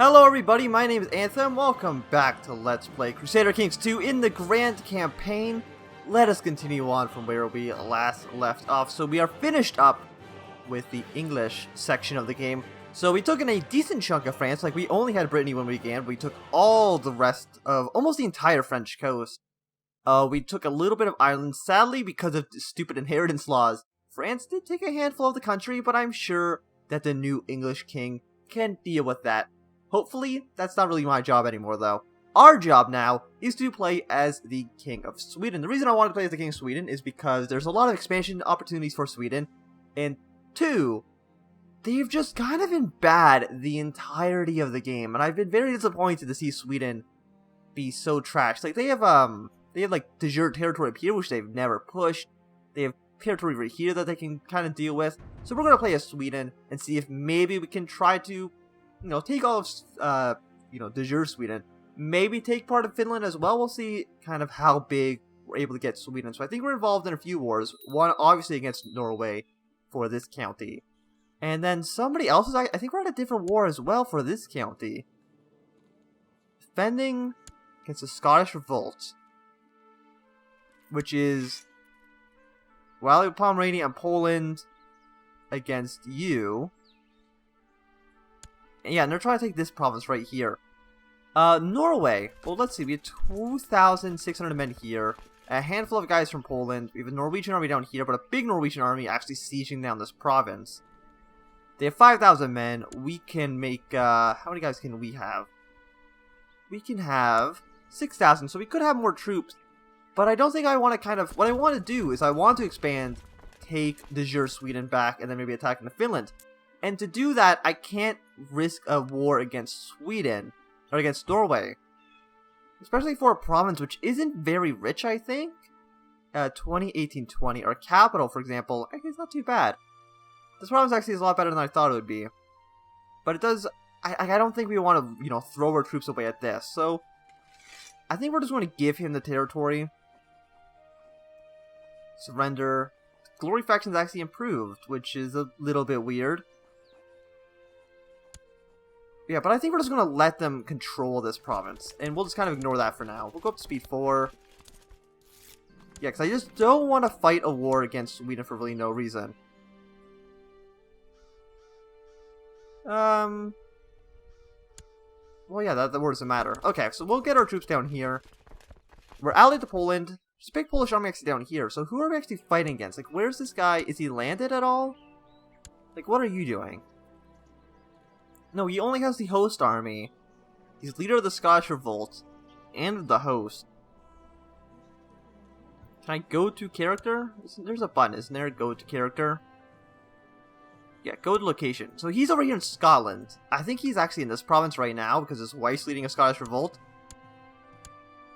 Hello everybody, my name is Anthem. Welcome back to Let's Play Crusader Kings 2 in the Grand Campaign. Let us continue on from where we last left off. So we are finished up with the English section of the game. So we took in a decent chunk of France. Like, we only had Brittany when we began. We took all the rest of almost the entire French coast. We took a little bit of Ireland. Sadly, because of stupid inheritance laws, France did take a handful of the country, but I'm sure that the new English king can deal with that. Hopefully, that's not really my job anymore, though. Our job now is to play as the King of Sweden. The reason I want to play as the King of Sweden is because there's a lot of expansion opportunities for Sweden. And two, they've just kind of been bad the entirety of the game. And I've been very disappointed to see Sweden be so trashed. Like, they have like, de jure territory up here, which they've never pushed. They have territory right here that they can kind of deal with. So we're going to play as Sweden and see if maybe we can try to, take all of, de jure Sweden. Maybe take part of Finland as well. We'll see kind of how big we're able to get Sweden. So I think we're involved in a few wars. One, obviously, against Norway for this county. And then somebody else is, I think we're at a different war as well for this county. Defending against the Scottish Revolt. Which is, well, Pomerania and Poland against you. Yeah, and they're trying to take this province right here. Norway. Well, let's see. We have 2,600 men here. A handful of guys from Poland. We have a Norwegian army down here, but a big Norwegian army actually sieging down this province. They have 5,000 men. We can make, how many guys can we have? We can have 6,000, so we could have more troops. But I don't think I want to what I want to do is I want to expand, take de jure Sweden back, and then maybe attack into Finland. And to do that, I can't risk a war against Sweden, or against Norway. Especially for a province which isn't very rich, I think. 2018-20, our capital, for example, actually it's not too bad. This province actually is a lot better than I thought it would be. But it does, I don't think we want to, throw our troops away at this. So, I think we're just going to give him the territory. Surrender. Glory faction's actually improved, which is a little bit weird. Yeah, but I think we're just going to let them control this province. And we'll just kind of ignore that for now. We'll go up to speed 4. Yeah, because I just don't want to fight a war against Sweden for really no reason. Well, yeah, that word doesn't matter. Okay, so we'll get our troops down here. We're allied to Poland. There's a big Polish army actually down here. So who are we actually fighting against? Like, where's this guy? Is he landed at all? Like, what are you doing? No, he only has the host army. He's leader of the Scottish Revolt. And the host. Can I go to character? There's a button, isn't there? Go to character. Yeah, go to location. So he's over here in Scotland. I think he's actually in this province right now because his wife's leading a Scottish revolt.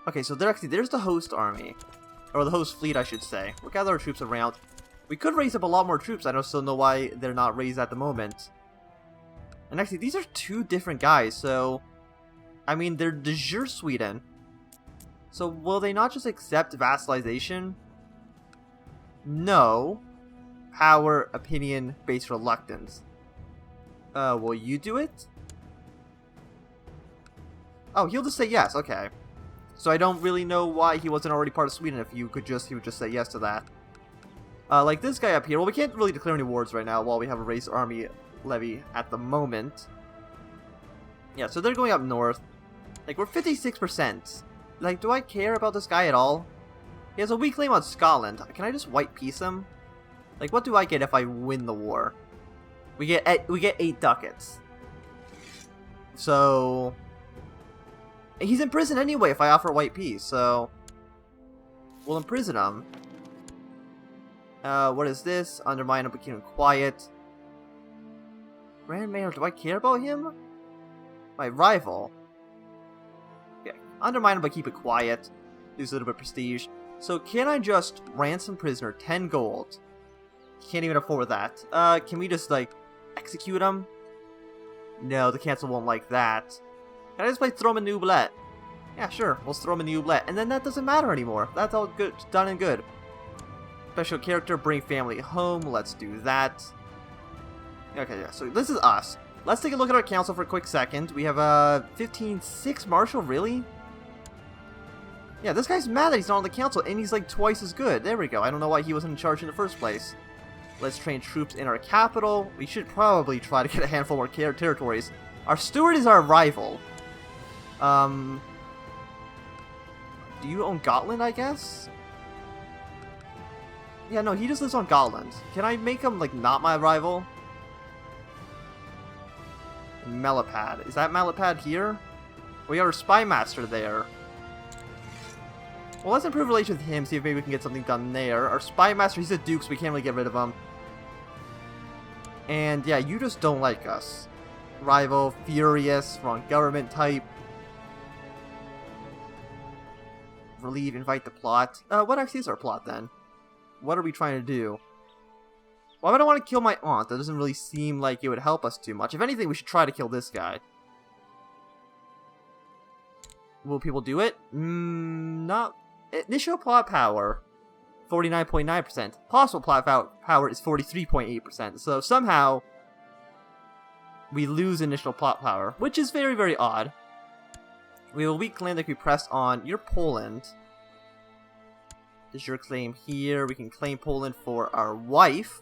Okay, so there's the host army. Or the host fleet, I should say. We'll gather our troops around. We could raise up a lot more troops. I don't still know why they're not raised at the moment. And actually, these are two different guys, so... I mean, they're de jure Sweden. So will they not just accept vassalization? No. Power, opinion, based reluctance. Will you do it? Oh, he'll just say yes, okay. So I don't really know why he wasn't already part of Sweden if he would just say yes to that. Like this guy up here, well, we can't really declare any wars right now while we have a race army levy at the moment. Yeah, so they're going up north. Like, we're 56%. Like, do I care about this guy at all? He has a weak claim on Scotland. Can I just white peace him? Like, what do I get if I win the war? We get 8 ducats. So... he's in prison anyway if I offer white peace, so... we'll imprison him. What is this? Undermine him, but keep him quiet. Grand Mayor, do I care about him? My rival. Okay, undermine him, but keep it quiet. Lose a little bit of prestige. So, can I just ransom prisoner 10 gold? Can't even afford that. Can we just, like, execute him? No, the council won't like that. Can I just, like, throw him a new noublet? Yeah, sure. We'll throw him a new noublet. And then that doesn't matter anymore. That's all good. Done and good. Special character, bring family home. Let's do that. Okay, yeah. So this is us. Let's take a look at our council for a quick second. We have 15-6 Marshal, really? Yeah, this guy's mad that he's not on the council, and he's like twice as good. There we go. I don't know why he wasn't in charge in the first place. Let's train troops in our capital. We should probably try to get a handful more territories. Our steward is our rival. Do you own Gotland, I guess? Yeah, no, he just lives on Gotland. Can I make him, like, not my rival? Melipad. Is that Melipad here? We got our spy master there. Well, let's improve relations with him, see if maybe we can get something done there. Our spy master, he's a duke, so we can't really get rid of him. And, yeah, you just don't like us. Rival, furious, wrong government type. Relieve, invite the plot. What actually is our plot, then? What are we trying to do? Well, I don't want to kill my aunt. That doesn't really seem like it would help us too much. If anything, we should try to kill this guy. Will people do it? Not... Initial plot power, 49.9%. Possible plot power is 43.8%. So somehow, we lose initial plot power, which is very, very odd. We will weak claim that we press on your Poland. Is your claim here? We can claim Poland for our wife.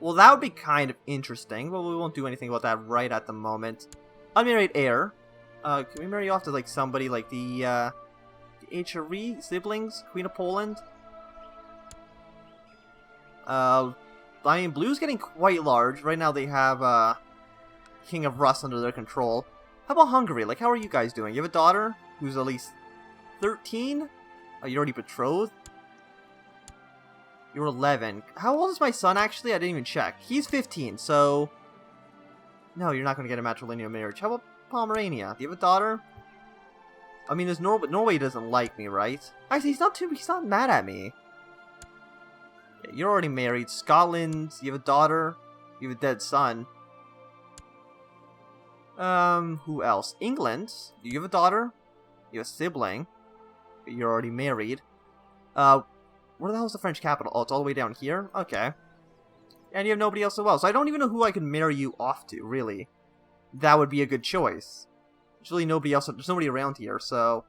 Well, that would be kind of interesting, but we won't do anything about that right at the moment. Unmarried heir. Can we marry you off to like somebody like the HRE siblings? Queen of Poland? I mean, Blue's getting quite large. Right now they have King of Rust under their control. How about Hungary? Like, how are you guys doing? You have a daughter who's at least 13? Are you already betrothed? You're 11. How old is my son, actually? I didn't even check. He's 15, so... No, you're not going to get a matrilineal marriage. How about Pomerania? Do you have a daughter? I mean, there's Norway doesn't like me, right? Actually, he's not mad at me. Yeah, you're already married. Scotland, you have a daughter. You have a dead son. Who else? England, do you have a daughter? You have a sibling. You're already married. Where the hell is the French capital? Oh, it's all the way down here? Okay. And you have nobody else as well. So I don't even know who I can marry you off to, really. That would be a good choice. There's really nobody else. There's nobody around here, so...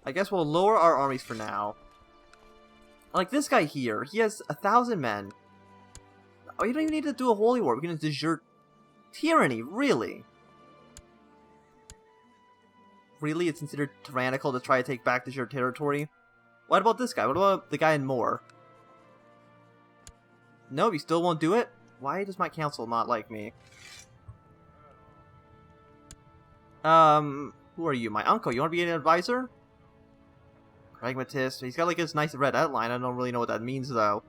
I guess we'll lower our armies for now. Like this guy here. He has 1,000 men. Oh, you don't even need to do a holy war. We can just desert tyranny, really. Really? It's considered tyrannical to try to take back desert territory? What about this guy? What about the guy in Moor? Nope, you still won't do it? Why does my council not like me? Who are you? My uncle. You want to be an advisor? Pragmatist. He's got like this nice red outline. I don't really know what that means, though.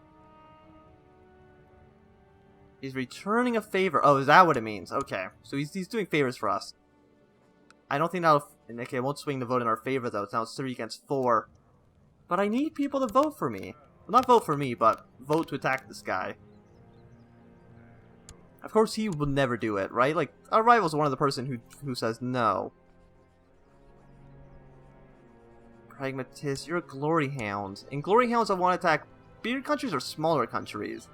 He's returning a favor. Oh, is that what it means? Okay. So he's doing favors for us. I don't think that'll... Okay, it won't swing the vote in our favor, though. Now it's 3 against 4. But I need people to vote for me. Well, not vote for me, but vote to attack this guy. Of course, he will never do it, right? Like, our rival's one of the person who says no. Pragmatist, you're a glory hound. In glory hounds, I want to attack bigger countries or smaller countries.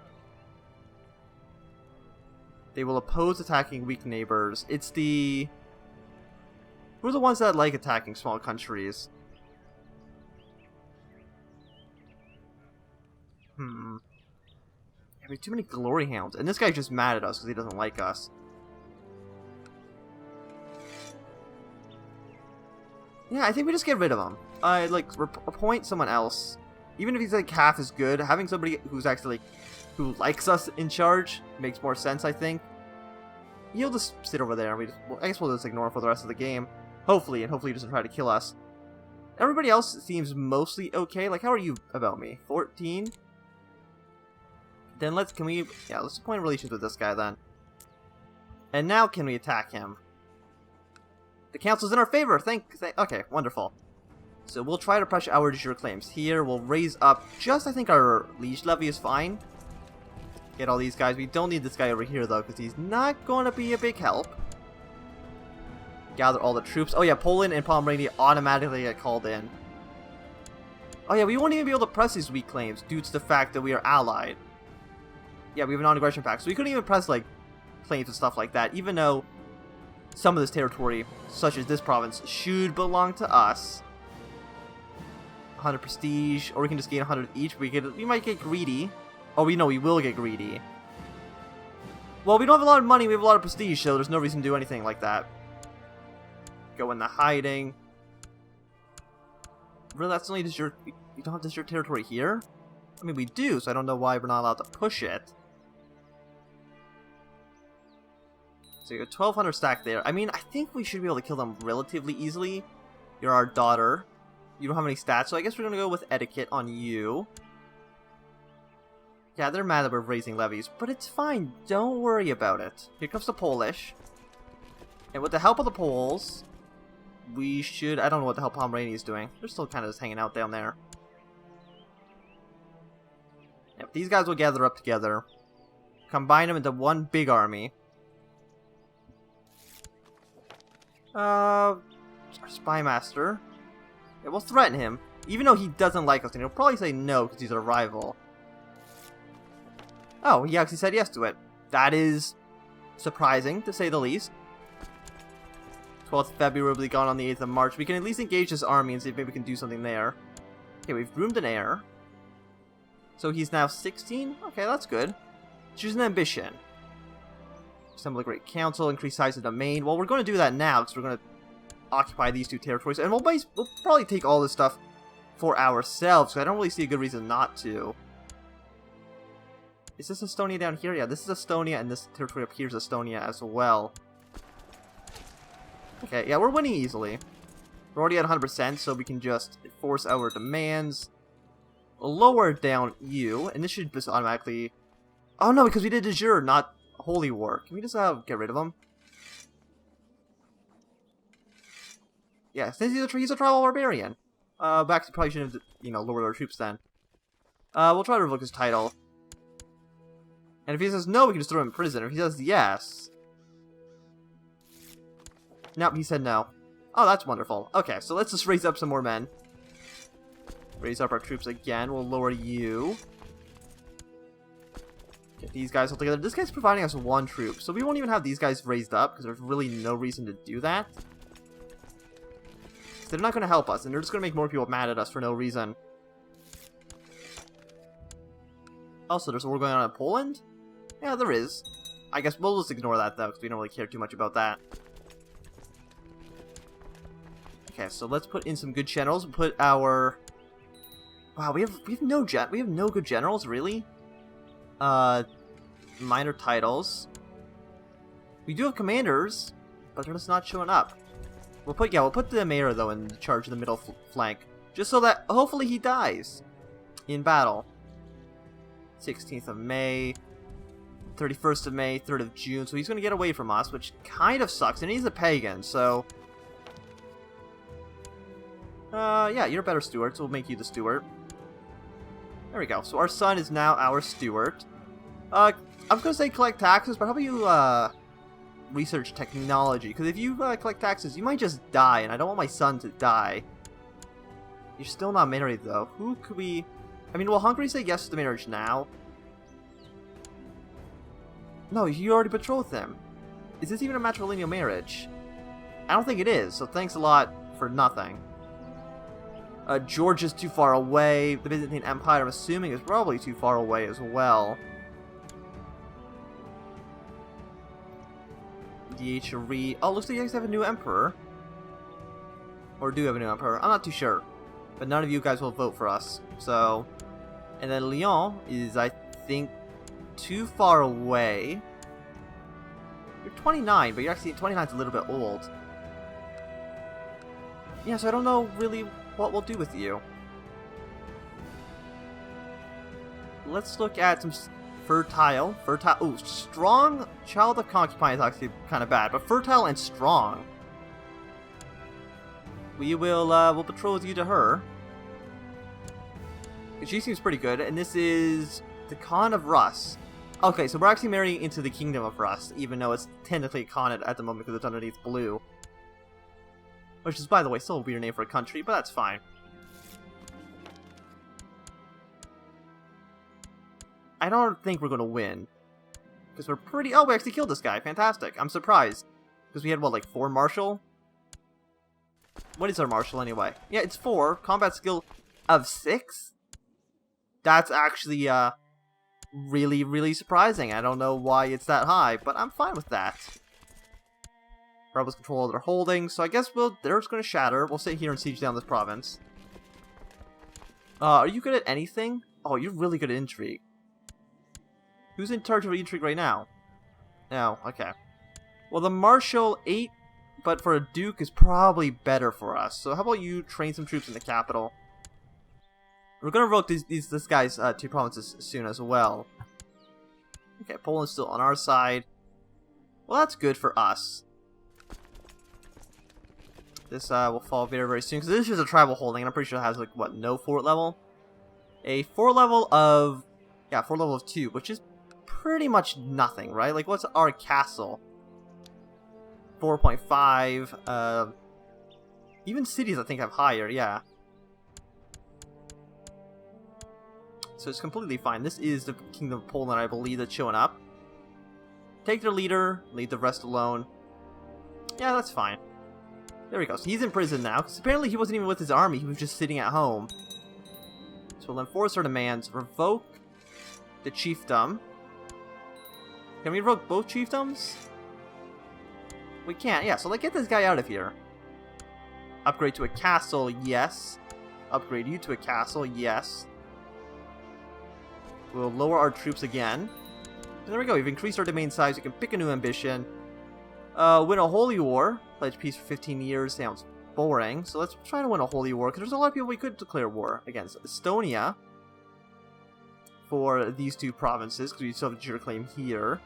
They will oppose attacking weak neighbors. It's the... Who are the ones that like attacking small countries? We have too many glory hounds. And this guy's just mad at us because he doesn't like us. Yeah, I think we just get rid of him. Appoint someone else. Even if he's like half as good, having somebody who's actually who likes us in charge makes more sense, I think. He'll just sit over there and I guess we'll just ignore him for the rest of the game. Hopefully, and hopefully he doesn't try to kill us. Everybody else seems mostly okay. Like, how are you about me? 14? Then let's appoint relations with this guy then. And now can we attack him? The council's in our favor. Okay, wonderful. So we'll try to pressure our de jure claims. Here, we'll raise up I think our liege levy is fine. Get all these guys. We don't need this guy over here, though, because he's not going to be a big help. Gather all the troops. Oh, yeah, Poland and Pomerania automatically get called in. Oh, yeah, we won't even be able to press these weak claims due to the fact that we are allied. Yeah, we have a non-aggression pact, so we couldn't even press, like, claims and stuff like that, even though some of this territory, such as this province, should belong to us. 100 prestige, or we can just gain 100 each. We might get greedy. Oh, we know we will get greedy. Well, we don't have a lot of money, we have a lot of prestige, so there's no reason to do anything like that. Go into hiding. Really, that's only desert. We don't have desert territory here? I mean, we do, so I don't know why we're not allowed to push it. So you got 1,200 stacked there. I mean, I think we should be able to kill them relatively easily. You're our daughter. You don't have any stats, so I guess we're going to go with etiquette on you. Yeah, they're mad that we're raising levies, but it's fine. Don't worry about it. Here comes the Polish. And with the help of the Poles, we should... I don't know what the hell Pomerania is doing. They're still kind of just hanging out down there. Yep, these guys will gather up together. Combine them into one big army. Our Spy Master. Yeah, we'll threaten him. Even though he doesn't like us, and he'll probably say no because he's a rival. Oh, he actually said yes to it. That is surprising, to say the least. 12th February will be gone on the 8th of March. We can at least engage this army and see if maybe we can do something there. Okay, we've groomed an heir. So he's now 16? Okay, that's good. Choose an ambition. Assemble a great council, increase size of domain. Well, we're going to do that now, because we're going to occupy these two territories. And we'll probably take all this stuff for ourselves, because I don't really see a good reason not to. Is this Estonia down here? Yeah, this is Estonia, and this territory up here is Estonia as well. Okay, yeah, we're winning easily. We're already at 100%, so we can just force our demands. Lower down you, and this should just automatically... Oh no, because we did de jure, not holy war. Can we just get rid of him? Yeah, since he's a tribal barbarian. Actually, probably shouldn't have, lowered our troops then. We'll try to revoke his title. And if he says no, we can just throw him in prison. If he says yes... Nope, he said no. Oh, that's wonderful. Okay, so let's just raise up some more men. Raise up our troops again. We'll lower you. Get these guys all together. This guy's providing us one troop, so we won't even have these guys raised up, because there's really no reason to do that. They're not going to help us, and they're just going to make more people mad at us for no reason. Also, there's a war going on in Poland? Yeah, there is. I guess we'll just ignore that, though, because we don't really care too much about that. Okay, so let's put in some good generals. We'll put our... Wow, we have no good generals, really? Minor titles. We do have commanders, but they're just not showing up. We'll put the mayor, though, in charge of the middle flank. Just so that, hopefully, he dies in battle. 16th of May, 31st of May, 3rd of June, so he's going to get away from us, which kind of sucks, and he's a pagan, so... yeah, you're a better steward, so we'll make you the steward. There we go. So our son is now our steward. I was going to say collect taxes, but how about you, research technology? Because if you, collect taxes, you might just die, and I don't want my son to die. You're still not married, though. Who could we... I mean, will Hungary say yes to the marriage now? No, you already betrothed him. Is this even a matrilineal marriage? I don't think it is, so thanks a lot for nothing. Georgia's too far away. The Byzantine Empire, I'm assuming, is probably too far away as well. DHRE. Oh, looks like you guys have a new emperor. Or do have a new emperor. I'm not too sure. But none of you guys will vote for us. So... And then Lyon is, I think, too far away. You're 29, but you're actually... 29's a little bit old. Yeah, so I don't know really... what we'll do with you. Let's look at some fertile. Ooh, strong child of concubine is actually kind of bad, but fertile and strong. We will, we'll betroth you to her. She seems pretty good, and this is the Khan of Rus. Okay, so we're actually marrying into the Kingdom of Rus, even though it's technically Khan at the moment because it's underneath blue. Which is, by the way, still a weird name for a country, but that's fine. I don't think we're going to win. Because we're pretty... Oh, we actually killed this guy. Fantastic. I'm surprised. Because we had, what, like 4 martial? What is our martial anyway? Yeah, it's 4. Combat skill of 6? That's actually, really, really surprising. I don't know why it's that high, but I'm fine with that. Rebels control all their holdings, so I guess they're just going to shatter. We'll sit here and siege down this province. Are you good at anything? Oh, you're really good at intrigue. Who's in charge of intrigue right now? No, okay. Well, the Marshal 8, but for a Duke is probably better for us. So how about you train some troops in the capital? We're going to revoke this guy's 2 provinces soon as well. Okay, Poland's still on our side. Well, that's good for us. This will fall very, very soon, because this is a tribal holding, and I'm pretty sure it has, like, what, no fort level? A fort level of... Yeah, fort level of 2, which is pretty much nothing, right? Like, what's our castle? 4.5, even cities, I think, have higher, yeah. So it's completely fine. This is the Kingdom of Poland, I believe, that's showing up. Take their leader, leave the rest alone. Yeah, that's fine. There we go. So he's in prison now, because apparently he wasn't even with his army. He was just sitting at home. So we'll enforce our demands. Revoke the chiefdom. Can we revoke both chiefdoms? We can't. Yeah, so like, get this guy out of here. Upgrade to a castle, yes. Upgrade you to a castle, yes. We'll lower our troops again. And there we go. We've increased our domain size. We can pick a new ambition. Win a holy war. Pledge peace for 15 years. Sounds boring. So let's try to win a holy war, because there's a lot of people we could declare war against. Estonia. For these 2 provinces, because we still have a jure claim here.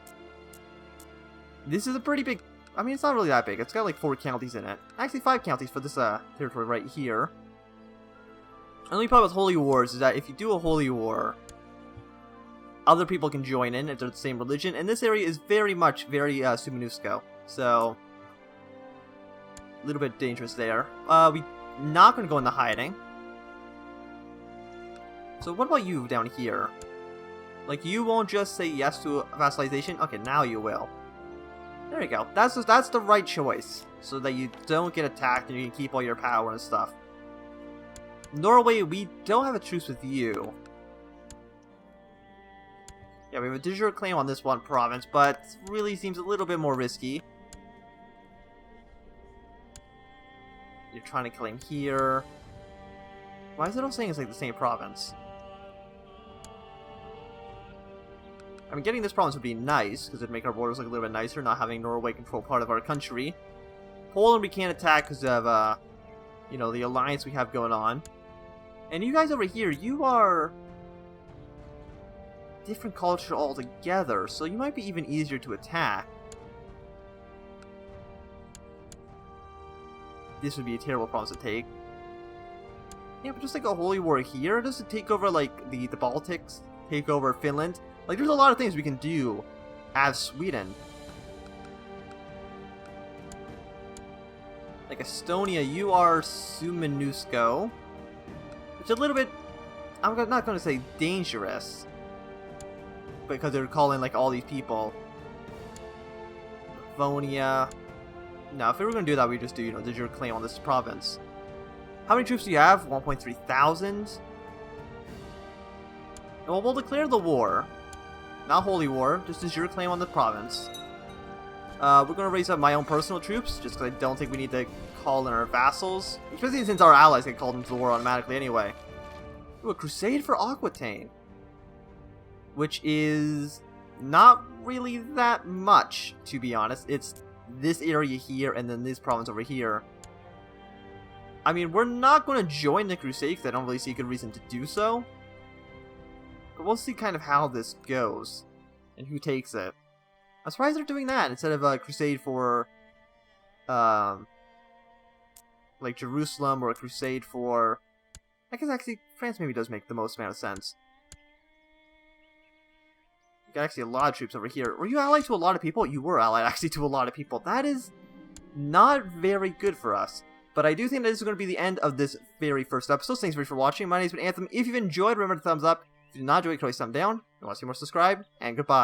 This is a pretty big... I mean, it's not really that big. It's got like 4 counties in it. Actually, 5 counties for this territory right here. And the only problem with holy wars is that if you do a holy war, other people can join in if they're the same religion. And this area is very much Sumenusko. So, a little bit dangerous there. We're not going to go into hiding. So what about you down here? Like, you won't just say yes to vassalization? Okay, now you will. There you go. That's the right choice. So that you don't get attacked and you can keep all your power and stuff. Norway, we don't have a truce with you. Yeah, we have a de jure claim on this one province, but it really seems a little bit more risky. You're trying to claim here. Why is it all saying it's like the same province? I mean, getting this province would be nice, because it'd make our borders look a little bit nicer, not having Norway control part of our country. Poland we can't attack because of, you know, the alliance we have going on. And you guys over here, you are... different culture altogether, so you might be even easier to attack. This would be a terrible province to take. Yeah, but just like a holy war here, just to take over like the Baltics, take over Finland. Like, there's a lot of things we can do as Sweden. Like Estonia, you are Sumenusko, which is a little bit, I'm not going to say dangerous, because they're calling like all these people. Livonia. No, if we were going to do that, we'd just do, you know, de jure claim on this province. How many troops do you have? 1.3 thousand. Well, we'll declare the war. Not holy war, just de jure claim on the province. We're going to raise up my own personal troops, just because I don't think we need to call in our vassals. Especially since our allies get called into the war automatically anyway. Ooh, a crusade for Aquitaine. Which is not really that much, to be honest. It's this area here and then this province over here. I mean, we're not going to join the crusade because I don't really see a good reason to do so. But we'll see kind of how this goes and who takes it. I'm surprised they're doing that instead of a crusade for, like Jerusalem, or a crusade for... I guess actually France maybe does make the most amount of sense. You got actually a lot of troops over here. Were you allied to a lot of people? You were allied actually to a lot of people. That is not very good for us. But I do think that this is going to be the end of this very first episode. Thanks very much for watching. My name's been Anthem. If you've enjoyed, remember to thumbs up. If you did not enjoy, you can always thumb down. If you want to see more, subscribe. And goodbye.